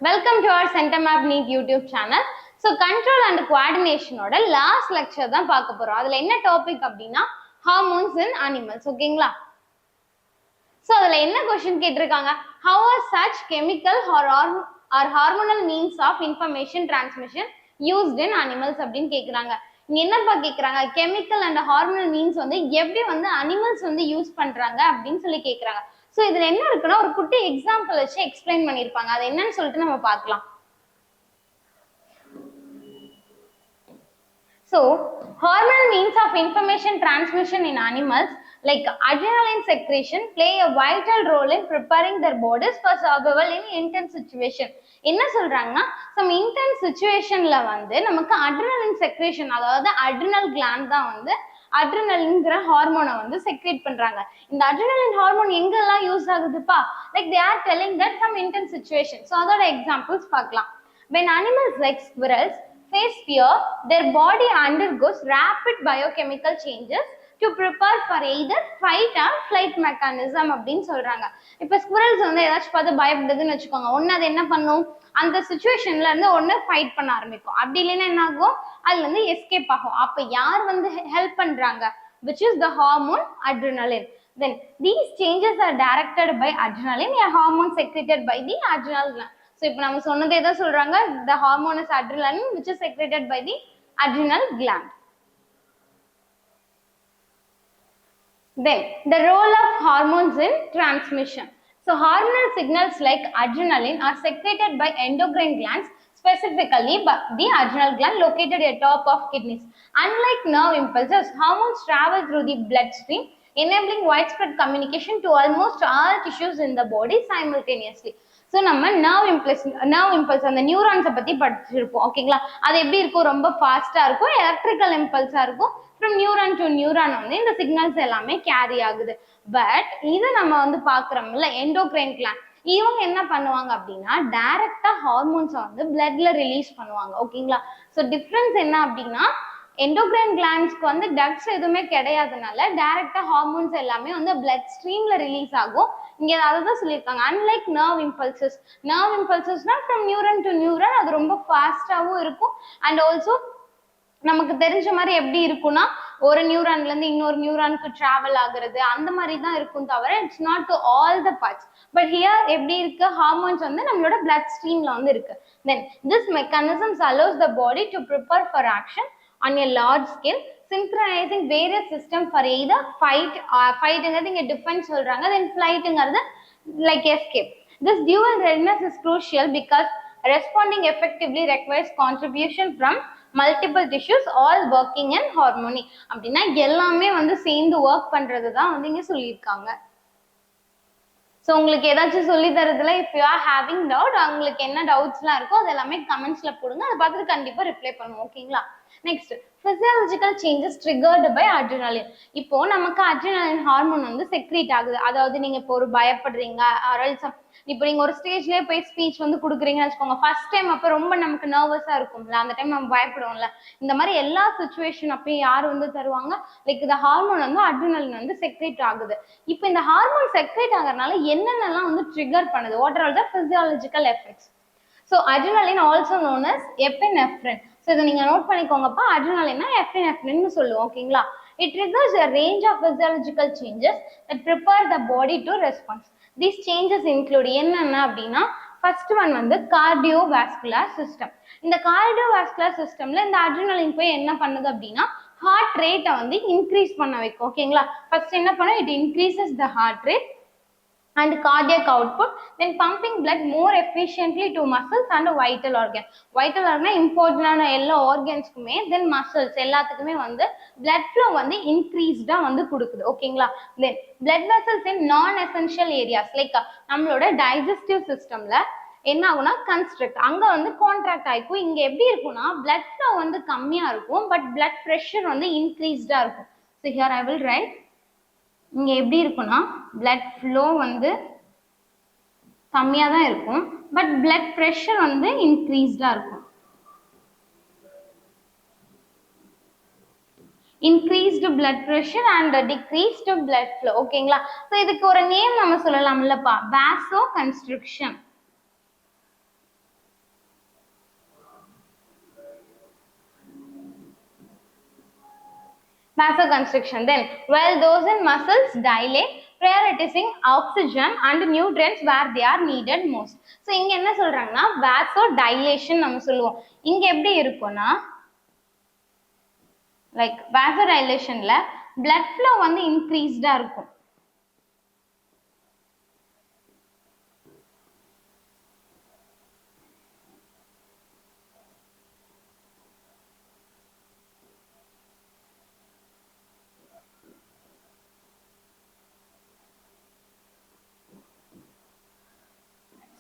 Welcome to our CenterMap NEET YouTube channel. So control and coordination ஓட last lecture தான் பார்க்க போறோம். அதுல என்ன டாபிக் அப்படின்னா hormones in animals. ஓகேங்களா? So அதுல என்ன question கேட்டிருக்காங்க? How are such chemical or hormonal means of information transmission used in animals அப்படின்னு கேக்குறாங்க. இங்க என்னப்பா கேக்குறாங்க? Chemical and hormonal means வந்து எப்படி வந்து animals வந்து யூஸ் பண்றாங்க அப்படின்னு சொல்லி கேக்குறாங்க. ஸோ இதுல என்ன இருக்குன்னா ஒரு குட்டி எக்ஸாம்பிள் வச்சு எக்ஸ்பிளைன் பண்ணிருப்பாங்க. அது என்னன்னு சொல்லிட்டு நம்ம பார்க்கலாம். So hormonal means of information transmission in animals like adrenaline secretion play a vital role in preparing their bodies for survival in intense situation. என்ன சொல்றாங்கன்னா some intense situationல வந்து நமக்கு adrenaline secretion, அதாவது adrenal gland தான் வந்து adrenaline ஹார்மோனை வந்து secrete பண்றாங்க. இந்த adrenaline ஹார்மோன் எங்கெல்லாம் யூஸ் ஆகுதுப்பா? Like they are telling that some intense situation. So அதோட எக்ஸாம்பிள்ஸ் பார்க்கலாம். When animals like squirrels face fear, their body undergoes rapid biochemical changes to prepare for either fight or flight mechanism அப்படின்னு சொல்றாங்க. இப்ப squirrels வந்து ஏதாச்சும் பார்த்து பயப்படுதுன்னு வச்சுக்கோங்க, ஒன்னு அது என்ன பண்ணும், அந்த சிச்சுவேஷன்ல இருந்து ஒன்னு ஃபைட் பண்ண ஆரம்பிக்கும். அப்படி இல்லைன்னா என்ன ஆகும், அதுல இருந்து எஸ்கேப் ஆகும். அப்ப யார் வந்து ஹெல்ப் பண்றாங்க? which is the hormone adrenaline. Then these changes are directed by adrenaline, a hormone secreted by the adrenal gland. So இப்போ நம்ம சொன்னது எதை சொல்றாங்க? The hormone is adrenaline which is secreted by the adrenal gland. Then the role of hormones in transmission. So hormonal signals like adrenaline are secreted by endocrine glands, specifically by the adrenal gland located at top of kidneys. Unlike nerve impulses, hormones travel through the bloodstream, enabling widespread communication to almost all tissues in the body simultaneously. So நம்ம nerve impulse அந்த நியூரான்ஸை பற்றி படிச்சிருப்போம். ஓகேங்களா? அது எப்படி இருக்கும்? ரொம்ப ஃபாஸ்ட்டாக இருக்கும், எலக்ட்ரிக்கல் இம்பல்ஸாக இருக்கும். ஃப்ரம் நியூரான் டு நியூரான் வந்து இந்த சிக்னல்ஸ் எல்லாமே கேரி ஆகுது. பட் இது நம்ம வந்து பார்க்குறோம்ல எண்டோக்ரைன் கிளாண்ட், இவங்க என்ன பண்ணுவாங்க அப்படின்னா டைரக்டா ஹார்மோன்ஸை வந்து பிளட்ல ரிலீஸ் பண்ணுவாங்க. ஓகேங்களா? ஸோ டிஃப்ரென்ஸ் என்ன அப்படின்னா எண்டோக்ரைன் கிளாண்ட்ஸ்க்கு வந்து டக்ஸ் எதுவுமே கிடையாதுனால டைரக்டா ஹார்மோன்ஸ் எல்லாமே வந்து பிளட் ஸ்ட்ரீம்ல ரிலீஸ் ஆகும். இங்க அதுதான் சொல்லியிருக்காங்க. அன்லைக் நர்வ் இம்பல்சஸ்னா ஃப்ரம் நியூரன் டு நியூரன் அது ரொம்ப ஃபாஸ்டாகவும் இருக்கும். அண்ட் ஆல்சோ நமக்கு தெரிஞ்ச மாதிரி எப்படி இருக்கும்னா ஒரு நியூரான்ல இருந்து இன்னொரு நியூரானுக்கு டிராவல் ஆகுறது அந்த மாதிரி தான் இருக்கும், தவிர it's not to all the parts. But here எப்படி இருக்கு, ஹார்மோன்ஸ் வந்து நம்மளோட பிளட் ஸ்ட்ரீம்ல வந்து இருக்கு. Then this mechanisms allows the body to prepare for action on a large scale, synchronizing various systems for either fightingங்கிறது இங்க டிஃபென்ஸ் சொல்றாங்க, then flightங்கிறது like escape. This dual readiness is crucial because responding effectively requires contribution from multiple tissues all working in harmony. அப்படின்னா எல்லாமே வந்து சேர்ந்து work பண்றது தான் வந்து இங்க சொல்லியிருக்காங்க. ஸோ உங்களுக்கு ஏதாச்சும் சொல்லி தரதுல if you are having doubt, உங்களுக்கு என்ன டவுட்ஸ்லாம் இருக்கோ அது எல்லாமே கமெண்ட்ஸ்ல போடுங்க, அதை பார்த்துட்டு கண்டிப்பா ரிப்ளை பண்ணுவோம். ஓகேங்களா? Next physiological changes triggered by adrenaline. இப்போ நமக்கு adrenaline ஹார்மோன் வந்து செக்ரீட் ஆகுது. அதாவது நீங்க இப்போ ஒரு பயப்படுறீங்க, இப்போ நீங்க ஒரு ஸ்டேஜ்லயே போய் ஸ்பீச் வந்து கொடுக்குறீங்கன்னு வச்சுக்கோங்க, ஃபர்ஸ்ட் டைம் அப்போ ரொம்ப நமக்கு நர்வஸா இருக்கும்ல, அந்த டைம் நம்ம பயப்படுவோம்ல, இந்த மாதிரி எல்லா சுச்சுவேஷன் அப்பயும் யார் வந்து தருவாங்க, லைக் இந்த ஹார்மோன் வந்து adrenaline வந்து செக்ரீட் ஆகுது. இப்போ இந்த ஹார்மோன் செக்ரீட் ஆகிறதுனால என்னென்னலாம் வந்து ட்ரிகர் பண்ணுது, what are the physiological effects? So adrenaline also known as epinephrine. So இதை நீங்க நோட் பண்ணிக்கோங்கப்பா, adrenaline epinephrine சொல்லுவோம். ஓகேங்களா? It triggers a range of physiological changes that prepare the body to respond. These changes include என்னென்ன அப்படின்னா, first one வந்து cardiovascular system. இந்த cardiovascular சிஸ்டம்ல இந்த adrenaline போய் என்ன பண்ணுது அப்படின்னா ஹார்ட் ரேட்டை வந்து இன்க்ரீஸ் பண்ண வைக்கும். ஓகேங்களா? ஃபர்ஸ்ட் என்ன பண்ணும், it increases the heart rate and cardiac output, then pumping blood more efficiently to muscles and vital organ. Vital organ important ஆன எல்லா ஆர்கன்ஸ்க்குமே, then muscles எல்லாத்துக்குமே வந்து blood flow வந்து increased வந்து கொடுக்குது. ஓகேங்களா? then blood vessels in non essential areas like நம்மளோட digestive systemல என்ன ஆகும்னா கன்ஸ்ட்ரக்ட், அங்க வந்து கான்ட்ராக்ட் ஆயிக்கும். இங்க எப்படி இருக்கும்னா blood flow வந்து கம்மியா இருக்கும், பட் blood pressure வந்து இன்க்ரீஸ்டா இருக்கும். so here I will write, இங்க எப்படி இருக்கும்னா blood flow வந்து கம்மியா தான் இருக்கும், பட் blood pressure வந்து இன்க்ரீஸ்டா இருக்கும். increased blood pressure and decreased blood flow. ஓகேங்களா? ஸோ இதுக்கு ஒரு நேம் நம்ம சொல்லலாம் இல்லப்பா, vasoconstriction. vasoconstriction. Then while those in muscles dilate, prioritizing oxygen and nutrients where they are needed most. So இங்க என்ன சொல்றாங்கன்னா vasodilation நம்ம சொல்லுவோம். இங்க எப்படி இருக்கும்னா லைக் vasodilationல blood flow வந்து increased-ஆ இருக்கும்.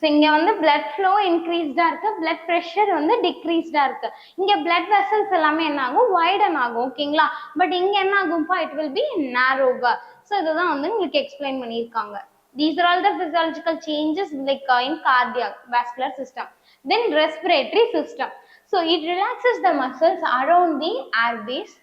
ஸோ இங்கே வந்து பிளட் ஃப்ளோ இன்க்ரீஸ்டாக இருக்குது, பிளட் ப்ரெஷர் வந்து டிக்ரீஸ்டாக இருக்குது. இங்கே பிளட் வெசல்ஸ் எல்லாமே என்ன ஆகும், வைடன் ஆகும். ஓகேங்களா? பட் இங்கே என்ன ஆகும்ப்பா, it will be narrower. So இதுதான் வந்து உங்களுக்கு எக்ஸ்பிளைன் பண்ணியிருக்காங்க. These are all the physiological changes like in cardiac vascular system. Then respiratory system. So it relaxes the muscles around the airways.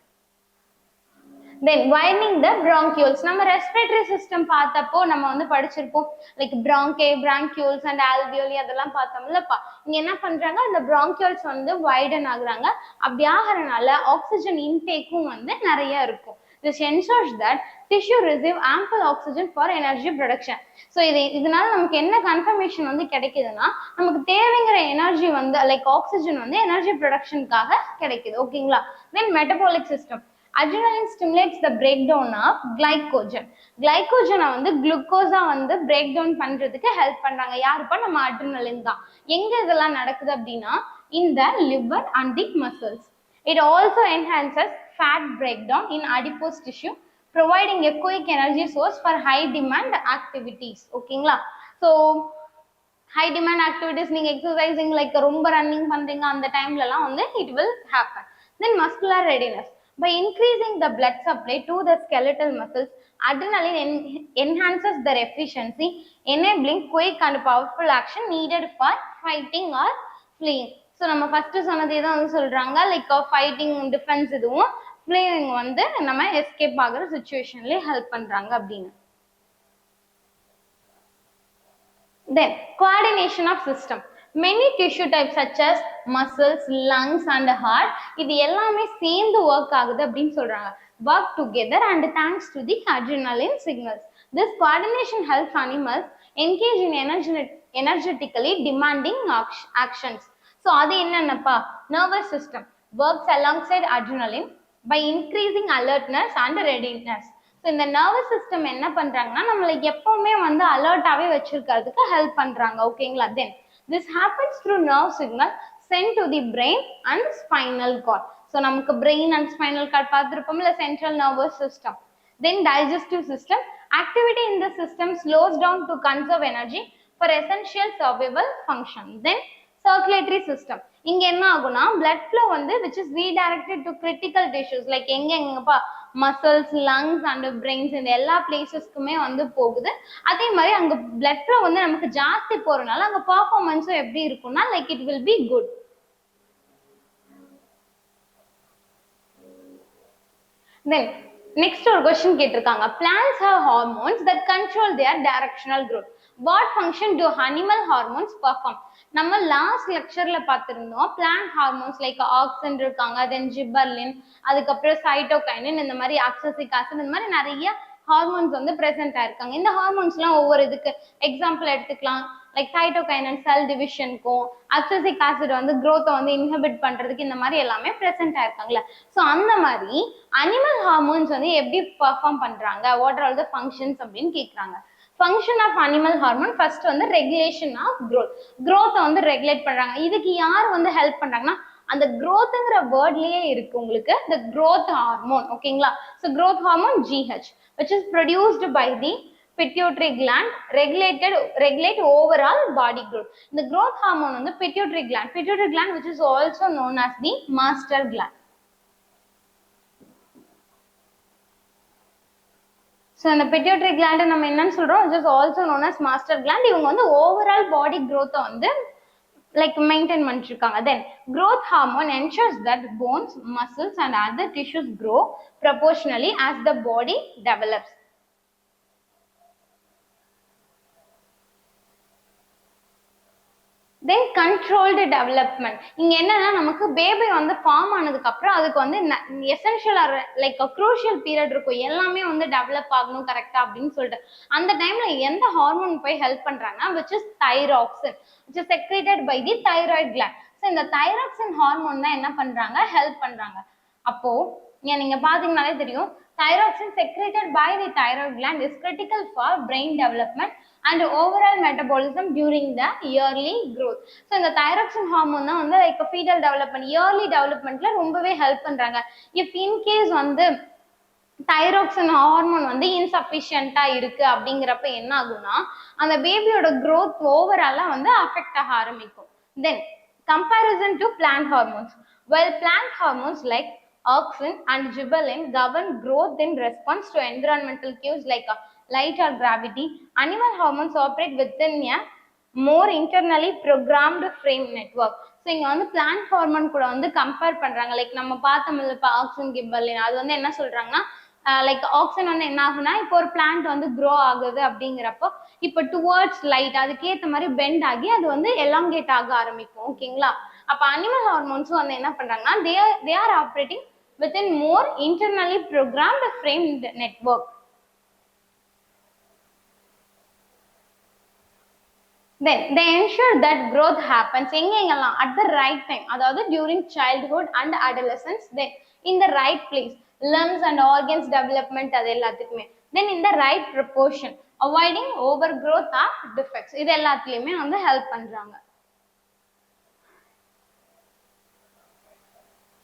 Then widening the bronchioles. நம்ம respiratory system பார்த்தப்போ நம்ம வந்து படிச்சிருப்போம் like bronchi, bronchioles and alveoli அதெல்லாம் பார்த்தோம்லப்பா. இங்க என்ன பண்றாங்க, இந்த bronchioles வந்து widen ஆகுறாங்க. அப்படி ஆகிறனால ஆக்சிஜன் இன்டேக்கும் வந்து நிறைய இருக்கும். This ensures that tissue receive ample oxygen for energy production. So இதனால நமக்கு என்ன கன்ஃபர்மேஷன் வந்து கிடைக்குதுன்னா, நமக்கு தேவைங்கிற எனர்ஜி வந்து லைக் ஆக்சிஜன் வந்து எனர்ஜி ப்ரொடக்ஷனுக்காக கிடைக்குது. ஓகேங்களா? Then metabolic system. Adrenaline stimulates the breakdown of glycogen. Glycogen-ஐ வந்து குளுக்கோஸா வந்து பிரேக் டவுன் பண்றதுக்கு ஹெல்ப் பண்றாங்க. யாருப்பா, நம்ம அட்ரினலின் தான். எங்க இதெல்லாம் நடக்குது அப்படின்னா, in the liver and the muscles. It also enhances fat breakdown in adipose tissue, providing a quick energy source for high demand activities. ஓகேங்களா? So high demand activities, நீங்க எக்ஸசைசிங் லைக் ரொம்ப ரன்னிங் பண்றீங்க அந்த டைம்லலாம் வந்து it will happen. Then muscular readiness. By increasing the blood supply to the skeletal muscles, adrenaline enhances their efficiency, enabling quick and powerful action needed for fighting or fleeing. So நம்ம first சொன்னதே தான் வந்து சொல்றாங்க like fighting, defence, இதுவும் fleeing வந்து நம்ம escape ஆகுற சிச்சுவேஷன்ல help பண்றாங்க அப்படின்னு. Then coordination of system. Many tissue types such as muscles, lungs and heart இது எல்லாமே சேர்ந்து ஒர்க் ஆகுது அப்படின்னு சொல்றாங்க. Work together and thanks to the adrenaline signals. This coordination helps animals engage in energetically demanding actions. So அது என்னன்னப்பா, nervous system works alongside adrenaline by increasing alertness and readiness. So இந்த nervous system என்ன பண்றாங்கன்னா, நம்மளை எப்பவுமே வந்து அலர்ட்டாவே வச்சிருக்கிறதுக்கு help பண்றாங்க. ஓகேங்களா? தென் this happens through nerve signal sent to the brain and spinal cord. So நமக்கு brain and spinal cord பார்த்துருப்போம்ல, central nervous system. Then digestive system. Activity in the system slows down to conserve energy for essential survival function. Then circulatory system. இங்க என்ன ஆகும்னா, blood flow வந்து which is redirected to critical tissues like எங்கப்பா, muscles, lungs and brains, இந்த எல்லா பிளேசஸ்க்குமே வந்து போகுது. அதே மாதிரி அங்க பிளட் ஃப்ளோ வந்து நமக்கு ஜாஸ்தி போறதுனால அங்க பெர்ஃபார்மன்ஸும் எப்படி இருக்கும்னா like it will be good. Then next ஒரு கொஸ்டின் கேட்டிருக்காங்க. Plants have hormones that control their directional growth. What function do animal hormones perform? நம்ம லாஸ்ட் லெக்சர்ல பார்த்திருந்தோம் பிளான்ட் ஹார்மோன்ஸ் லைக் ஆக்சின் இருக்காங்க, தென் ஜிபர்லின், அதுக்கப்புறம் சைட்டோகைனின், இந்த மாதிரி அப்சசிக் ஆசிட், இந்த மாதிரி நிறைய ஹார்மோன்ஸ் வந்து பிரசன்ட் ஆயிருக்காங்க. இந்த ஹார்மோன்ஸ்லாம் ஒவ்வொரு இதுக்கு எக்ஸாம்பிள் எடுத்துக்கலாம். லைக் சைட்டோகைனின் செல் டிவிஷனுக்கும், அப்சசிக் ஆசிட் வந்து growth வந்து இன்ஹிபிட் பண்றதுக்கு, இந்த மாதிரி எல்லாமே பிரசன்ட் ஆயிருக்காங்கல்ல. ஸோ அந்த மாதிரி அனிமல் ஹார்மோன்ஸ் வந்து எப்படி பெர்ஃபார்ம் பண்றாங்க, what are all the functions அப்படின்னு கேட்குறாங்க. Function of animal hormone first வந்து ரெகுலேஷன் ஆஃப் growth வந்து ரெகுலேட் பண்றாங்க. இதுக்கு யார் வந்து ஹெல்ப் பண்றாங்கன்னா, அந்த growthங்கிற வேர்ட்லயே இருக்கு உங்களுக்கு the growth hormone. ஓகேங்களா? So growth hormone GH which is produced by the pituitary gland regulate overall body growth. இந்த growth hormone வந்து pituitary gland which is also known as the master gland. So அந்த pituitary கிளாண்டை நம்ம என்னன்னு சொல்றோம், it is also known as master gland. இவங்க வந்து overall பாடி growth-ஐ வந்து லைக் மெயின்டைன் பண்ணிட்டு இருக்காங்க. தென் growth hormone ensures that bones, muscles and other tissues grow proportionally as the body develops. Then controlled development. இங்க என்னன்னா நமக்கு பேபி வந்து ஃபார்ம் ஆனதுக்கு அப்புறம் அதுக்கு வந்து எசென்ஷியலா லைக் க்ரூஷியல் பீரியட் இருக்கும், எல்லாமே வந்து டெவலப் ஆகணும் கரெக்டா அப்படின்னு சொல்லிட்டு அந்த டைம்ல எந்த ஹார்மோன் போய் ஹெல்ப் பண்றாங்கன்னா which is thyroxine, which is secreted by the thyroid gland. So இந்த தைராக்சின் ஹார்மோன் தான் என்ன பண்றாங்க, ஹெல்ப் பண்றாங்க. அப்போ நீங்க பாத்தீங்கன்னாலே தெரியும், thyroxine secreted by the thyroid gland is critical for brain development and overall metabolism during the yearly growth. So இந்த thyroxine hormone தான் வந்து லைக் ஃபீட்டல் டெவலப்மெண்ட், இயர்லி டெவலப்மெண்ட்ல ரொம்பவே ஹெல்ப் பண்றாங்க. இஃப் இன்கேஸ் வந்து தைராக்சின் ஹார்மோன் வந்து இன்சஃபிஷியண்டா இருக்கு அப்படிங்கிறப்ப என்ன ஆகும்னா அந்த பேபியோட growth ஓவராலா வந்து அஃபெக்ட் ஆக ஆரம்பிக்கும். தென் comparison to plant hormones. While plant hormones like auxin and gibberellin govern growth in response to environmental cues like light or gravity, animal hormones operate within a more internally programmed frame network. So இங்க வந்து plant hormone கூட வந்து compare பண்றாங்க. Like நம்ம பார்த்தோம்ல இப்போ auxin கிப்பர்லின், அது வந்து என்ன சொல்றாங்கன்னா லைக் ஆக்சின் வந்து என்ன ஆகுனா இப்போ ஒரு பிளான்ட் வந்து க்ரோ ஆகுது அப்படிங்கிறப்போ இப்போ டுவர்ட்ஸ் லைட் அதுக்கேற்ற மாதிரி பெண்ட் ஆகி அது வந்து எலாங்கேட் ஆக ஆரம்பிக்கும். ஓகேங்களா? அப்போ அனிமல் ஹார்மோன்ஸும் வந்து என்ன பண்றாங்கன்னா they are operating within more internally programmed framed network. Then they ensure that growth happens எங்கெங்கெல்லாம் at the right time, அதாவது during childhood and adolescence, then in the right place, limbs and organs development அது எல்லாத்துக்குமே, then in the right proportion, avoiding overgrowth or defects, இது எல்லாத்துலயுமே வந்து help பண்றாங்க.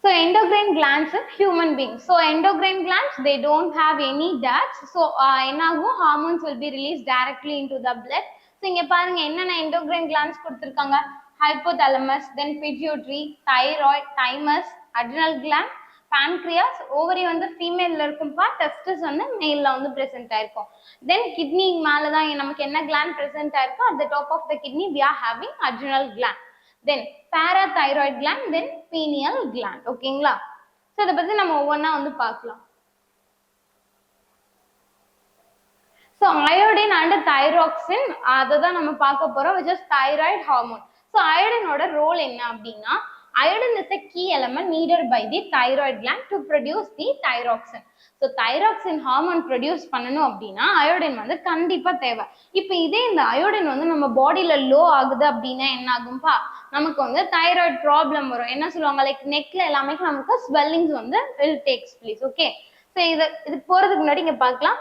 So endocrine glands in human beings. So endocrine glands, they don't have any ducts. So என்னாகும், hormones will be released directly into the blood. So இங்க பாருங்க என்னென்ன endocrine glands கொடுத்திருக்காங்க, hypothalamus, then pituitary, thyroid, thymus, adrenal gland, pancreas, ovary வந்து ஃபீமேல்ல இருக்கும்பா, testis வந்து மேல்ல வந்து present ஆயிருக்கும். Then kidney மேல தான் நமக்கு என்ன gland present ஆயிருக்கும், at the top of the kidney we are having adrenal gland. Then parathyroid gland, then pineal gland. ஓகேங்களா? ஸோ இதை பத்தி நம்ம ஒவ்வொன்றா வந்து பார்க்கலாம். ஸோ அயோடின் அண்ட் தைராக்சின் அதை தான் நம்ம பார்க்க போறோம், which is thyroid hormone. So அயோடினோட ரோல் என்ன அப்படின்னா, iodine is a key element needed by the thyroid gland to produce the thyroxine. So thyroxine hormone produce பண்ணணும் அப்படின்னா அயோடின் வந்து கண்டிப்பா தேவை. இப்போ இதே இந்த அயோடின் வந்து நம்ம பாடியில லோ ஆகுது அப்படின்னா என்ன ஆகும்பா, நமக்கு வந்து தைராய்டு ப்ராப்ளம் வரும். என்ன சொல்லுவாங்க, லைக் நெக்ல எல்லாமே நமக்கு ஸ்வெல்லிங்ஸ் வந்து will takes place. Okay, so இது போறதுக்கு முன்னாடி இங்க பார்க்கலாம்,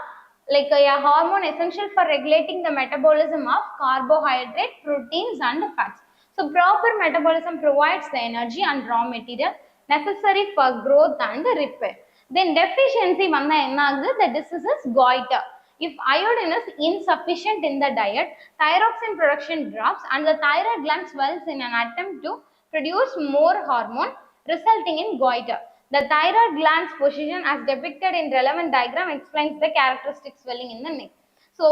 like a hormone essential for regulating the metabolism of carbohydrate, proteins and fats. So proper metabolism provides the energy and raw material necessary for growth and repair. Then deficiency vanda enna agudhu, the disease is goiter. If iodine is insufficient in the diet, thyroxine production drops and the thyroid gland swells in an attempt to produce more hormone, resulting in goiter. The thyroid gland's position as depicted in relevant diagram explains the characteristic swelling in the neck. So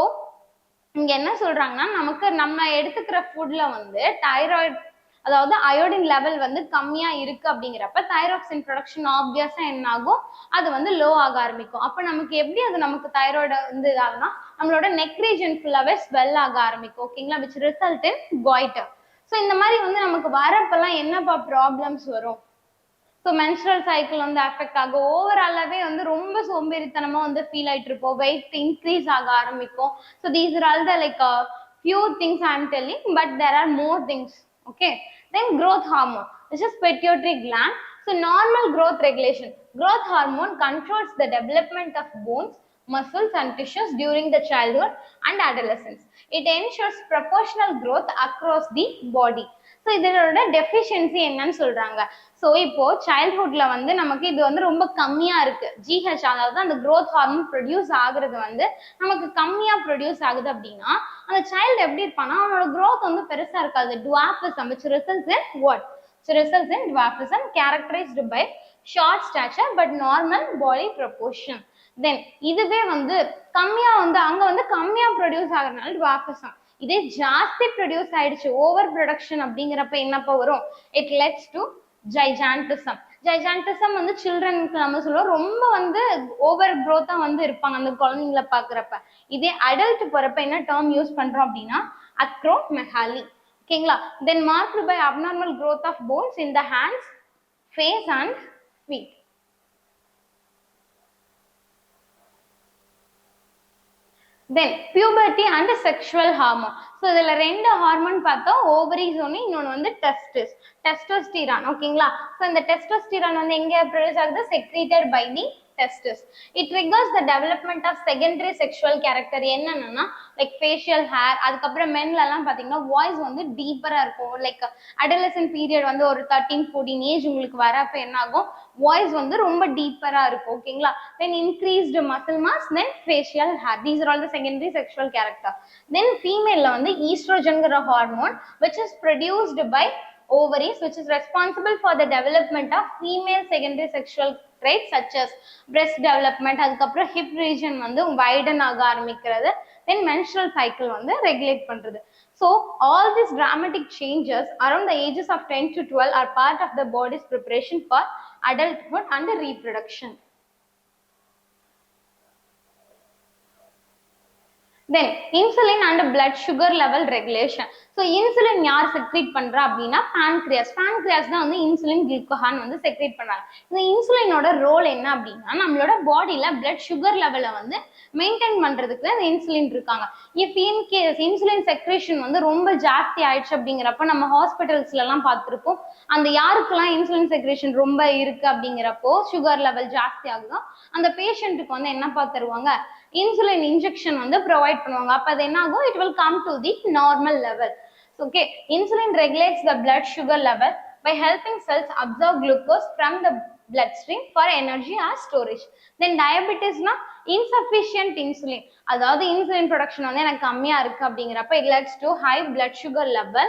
இங்க என்ன சொல்றாங்கன்னா, நமக்கு நம்ம எடுத்துக்கிற ஃபுட்ல வந்து thyroid அதாவது iodine level வந்து கம்மியா இருக்கு அப்படிங்கிறப்ப தைராக்சின் ப்ரொடக்ஷன் ஆப்வியஸா என்ன ஆகும், அது வந்து லோ ஆக ஆரம்பிக்கும். அப்ப நமக்கு எப்படி அது நமக்கு தைராய்டு வந்து இதாகுனா நம்மளோட நெக் ரீஜன் ஃபுல்லாவே ஸ்வெல் ஆக ஆரம்பிக்கும். ஓகேங்களா? which result in goiter. So இந்த மாதிரி வந்து நமக்கு வரப்பெல்லாம் என்னப்பா ப்ராப்ளம்ஸ் வரும், ஸோ மென்ஸ்ட்ரல் சைக்கிள் வந்து அஃபெக்ட் ஆகும், ஓவராலாவே வந்து ரொம்ப சோம்பேறித்தனமா வந்து ஃபீல் ஆயிட்டு இருப்போம், வெயிட் இன்க்ரீஸ் ஆக ஆரம்பிக்கும். So these are all the like few things I am telling, but there are more things. Okay, then growth hormone, which is pituitary gland. So normal growth regulation, growth hormone controls the development of bones, muscles and tissues during the childhood and adolescence. It ensures proportional growth across the body. So இதனோட deficiency என்னன்னு சொல்றாங்க. So இப்போ சைல்ட்ஹுட்ல வந்து நமக்கு இது வந்து ரொம்ப கம்மியா இருக்கு, ஜிஹெச் அதாவது அந்த க்ரோத் ஹார்மோன் ப்ரொடியூஸ் ஆகுறது வந்து நமக்கு கம்மியா ப்ரொடியூஸ் ஆகுது அப்படின்னா அந்த சைல்டு எப்படி இருப்பான்னா அவனோட க்ரோத் வந்து பெருசா இருக்காது, dwarfism, which results in what? So results in dwarfism characterized by short stature but normal body proportion. Then இதுவே வந்து கம்மியா வந்து அங்க வந்து கம்மியா ப்ரொடியூஸ் ஆகுறதுனால டுவார்ஃபிசம். இதே ஜாஸ்தி ப்ரொடியூஸ் ஆயிடுச்சு, ஓவர் ப்ரொடக்ஷன் அப்படிங்கிறப்ப என்னப்பா வரும், இட் லெட்ஸ் டு ஜைஜான்டிசம். ஜைஜான்டிசம் வந்து சில்ட்ரனுக்கு நம்ம சொல்லுவோம் ரொம்ப வந்து ஓவர் க்ரோத்தா வந்து இருப்பாங்க அந்த குழந்தைங்களை பாக்குறப்ப. இதே அடல்ட் போறப்ப என்ன டேர்ம் யூஸ் பண்றோம் அப்படின்னா அக்ரோமெகாலி. ஓகேங்களா. Then marked by abnormal growth of bones in the hands, face and feet. Then puberty and sexual hormone. So இதில் ரெண்டு ஹார்மோன் பார்த்தோம், ஓவரிஸ் ஒன்று, இன்னொன்று வந்து டெஸ்டோஸ்டிரான். ஓகேங்களா. ஸோ இந்த டெஸ்டோஸ்டிரான் வந்து எங்கே ப்ரொடியூஸ் ஆகுது? Secreted by the testis. It triggers the development of secondary sexual character. என்னன்னா லைக் ஃபேஷியல் ஹேர், அதுக்கப்புறம் மென்ல எல்லாம் பாத்தீங்கன்னா வாய்ஸ் வந்து டீப்பரா இருக்கும். லைக் அடலசன்ட் பீரியட் வந்து ஒரு 13-14 ஏஜ் உங்களுக்கு வரப்ப என்ன ஆகும்? வாய்ஸ் வந்து ரொம்ப டீப்பரா இருக்கும். ஓகேங்களா. Then increased muscle mass, then facial hair. These are all the secondary sexual character. Then ஃபீமேல்ல வந்து ஈஸ்ட்ரோஜன்ங்கிற hormone which is produced by ovaries, which is responsible for the development of female secondary sexual traits such as breast development, அதுக்கப்புறம் hip region வந்து widen ஆக ஆரம்பிக்கிறது, then menstrual cycle வந்து regulate பண்றது. So all these dramatic changes around the ages of 10 to 12 are part of the body's preparation for adulthood and reproduction. Then insulin and blood sugar level regulation. So insulin யார் secrete பண்றா அப்படின்னா பான்க்ரியாஸ். பான்க்ரியாஸ் தான் வந்து insulin கிளுக்கோகான் வந்து secrete பண்றாங்க. இந்த இன்சுலினோட role என்ன அப்படின்னா நம்மளோட பாடியில பிளட் சுகர் லெவலை வந்து மெயின்டைன் பண்றதுக்கு தான் இந்த இன்சுலின் இருக்காங்க. If in case insulin secretion வந்து ரொம்ப ஜாஸ்தி ஆயிடுச்சு அப்படிங்கிறப்ப நம்ம ஹாஸ்பிட்டல்ஸ்ல எல்லாம் பார்த்துருப்போம், அந்த யாருக்கெல்லாம் இன்சுலின் செக்ரேஷன் ரொம்ப இருக்கு அப்படிங்கிறப்போ சுகர் லெவல் ஜாஸ்தி ஆகுதோ அந்த பேஷண்ட்டுக்கு வந்து என்ன பார்த்துருவாங்க? இன்சுலின் இன்ஜெக்ஷன் வந்து ப்ரொவைட் பண்ணுவாங்க. அப்ப அது என்ன ஆகும்? It will come to the normal level. Okay, insulin regulates the blood sugar level by helping cells absorb glucose from the bloodstream for energy or storage. Then diabetes na insufficient insulin, அதாவது insulin production வந்து எனக்கு கம்மியா இருக்கு அப்படிங்கிறப்ப it leads to high blood sugar level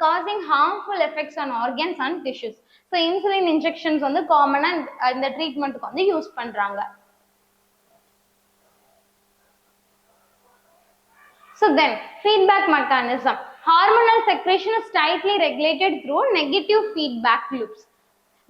causing harmful effects on organs and tissues. So insulin injections வந்து காமனா இந்த ட்ரீட்மெண்ட்க்கு வந்து யூஸ் பண்றாங்க. So then feedback mechanism. Hormonal secretion is tightly regulated through negative feedback loops.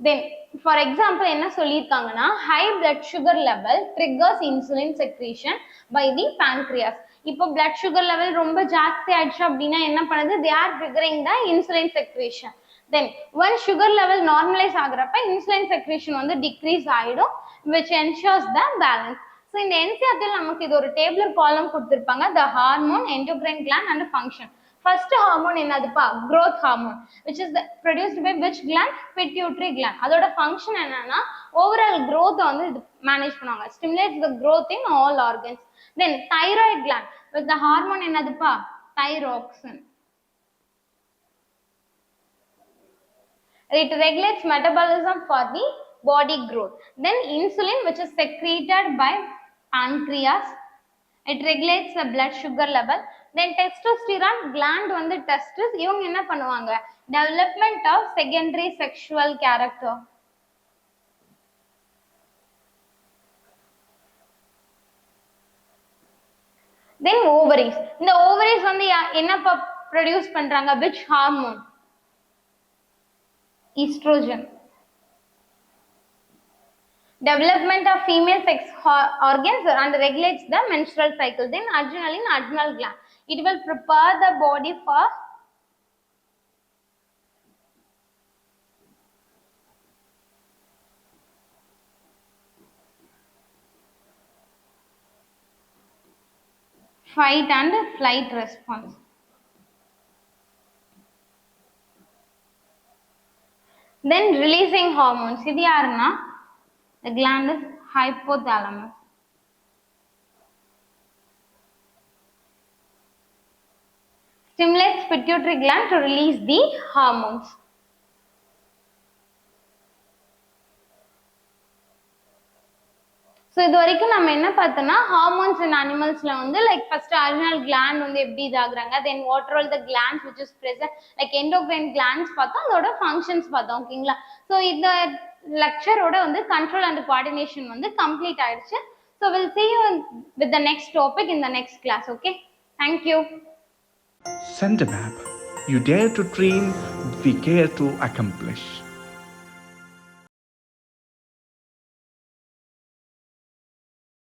Then for example என்ன சொல்லியிருக்காங்கன்னா high blood sugar level triggers insulin secretion by the pancreas. இப்போ blood sugar level ரொம்ப ஜாஸ்தி ஆயிடுச்சு அப்படின்னா என்ன பண்ணுது? They are triggering the insulin secretion. Then when sugar level normalize ஆகுறப்ப insulin secretion வந்து decrease ஆயிடும், which ensures the balance. So இந்த NCERT நமக்கு இது ஒரு டேபிளர் காலம் கொடுத்திருப்பாங்க, the hormone, endocrine gland and function. First hormone என்னதுப்பா? growth hormone, which is produced by which gland? Pituitary gland. அதோட function என்னன்னா overall growth வந்து மேனேஜ் பண்ணுவாங்க, stimulates the growth in all organs. Then thyroid gland with the hormone என்னதுப்பா? thyroxine. It regulates metabolism for the body growth. Then insulin, which is secreted by pancreas, it regulates the blood sugar level. Then testosterone gland வந்து testis, இவங்க என்ன பண்ணுவாங்க? Development of secondary sexual character. Then ovaries. இந்த ovaries வந்து என்ன produce பண்றாங்க? which hormone? Estrogen. Development of female sex organs and regulates the menstrual cycle. Then adrenaline, adrenal gland, it will prepare the body for fight and flight response. Then releasing hormones, இது யாருன்னா the gland is hypothalamus. Stimulates pituitary gland to release the hormones. So இது வரைக்கும் நம்ம என்ன பார்த்தோம்னா hormones இன் அனிமல்ஸ்ல வந்து like first adrenal gland வந்து எப்படி இதாகுறாங்க, then what are the glands which is present like endocrine glands பார்த்தோம், அதோட ஃபங்க்ஷன்ஸ் பார்த்தோம். ஓகேங்களா. ஸோ இந்த லெக்சரோட வந்து கண்ட்ரோல் அண்ட் கோஆர்டினேஷன் வந்து கம்ப்ளீட் ஆயிடுச்சு. So will see you with the next topic in the next class. Okay, thank you. Sendomab, you dare to dream, we care to accomplish.